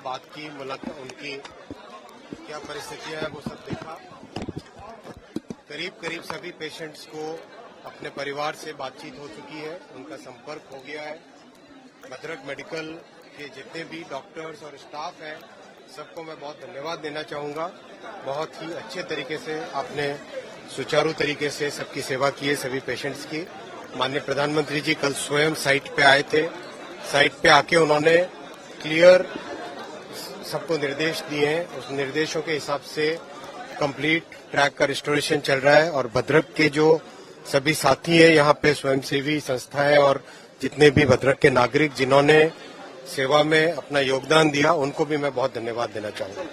बात की, मुलाकात, उनकी क्या परिस्थितियां हैं वो सब देखा। करीब करीब सभी पेशेंट्स को अपने परिवार से बातचीत हो चुकी है, उनका संपर्क हो गया है। भद्रक मेडिकल के जितने भी डॉक्टर्स और स्टाफ हैं सबको मैं बहुत धन्यवाद देना चाहूंगा। बहुत ही अच्छे तरीके से आपने सुचारू तरीके से सबकी सेवा की है, सभी पेशेंट्स की। माननीय प्रधानमंत्री जी कल स्वयं साइट पे आए थे। साइट पे आके उन्होंने क्लियर सबको निर्देश दिए हैं। उस निर्देशों के हिसाब से कंप्लीट ट्रैक का रिस्टोरेशन चल रहा है और भद्रक के जो सभी साथी हैं यहाँ पे, स्वयंसेवी संस्थाएं और जितने भी भद्रक के नागरिक जिन्होंने सेवा में अपना योगदान दिया, उनको भी मैं बहुत धन्यवाद देना चाहूंगा।